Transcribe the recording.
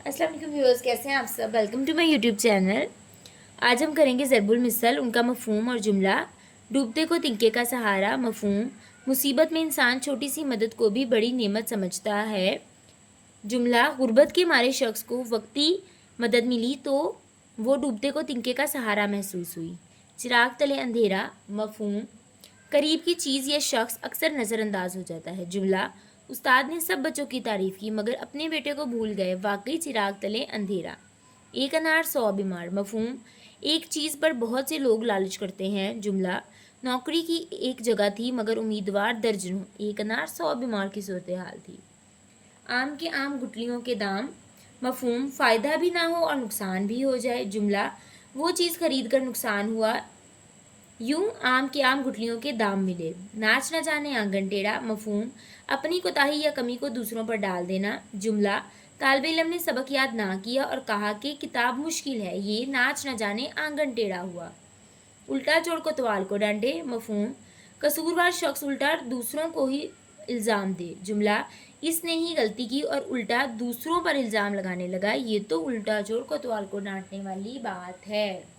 अस्सलाम वालेकुम व्यूअर्स, कैसे हैं आप सब। Welcome to my YouTube channel. आज हम करेंगे ज़रबुल मिसल, उनका मफ़हूम और जुमला। डूबते को तिनके का सहारा। मफ़हूम, मुसीबत में इंसान छोटी सी मदद को भी बड़ी नेमत समझता है। जुमला, गुर्बत के मारे शख्स को वक्ती मदद मिली तो वो डूबते को तिनके का सहारा महसूस हुई। चिराग तले अंधेरा। मफ़हूम, करीब की चीज़ या शख्स अक्सर नज़रअंदाज हो जाता है। जुमला, उस्ताद ने सब बच्चों की तारीफ़ की मगर अपने बेटे को भूल गए। वाकई चिराग तले अंधेरा। एक अनार 100 बीमार। मफ़हूम, एक चीज़ पर बहुत से लोग लालच करते हैं। जुमला, नौकरी की एक जगह थी मगर उम्मीदवार दर्जनों। एक अनार 100 बीमार की सूरत हाल थी। आम के आम गुठलियों के दाम। मफ़हूम, फ़ायदा भी ना हो और नुकसान भी हो जाए। जुमला, वो चीज़ खरीद कर नुकसान हुआ, यूं आम के आम गुठलियों के दाम मिले। नाच न जाने आंगन टेढ़ा। मफ़हूम, अपनी कोताही या कमी को दूसरों पर डाल देना। जुमला, तालिब इल्म ने सबक याद ना किया और कहा कि किताब मुश्किल है, ये नाच न जाने आंगन टेढ़ा हुआ। उल्टा चोर कोतवाल को डांटे। मफ़हूम, कसूरवार शख्स उल्टा दूसरों को ही इल्ज़ाम दे। जुमला, इसने ही गलती की और उल्टा दूसरों पर इल्ज़ाम लगाने लगा, ये तो उल्टा चोर कोतवाल को डांटने वाली बात है।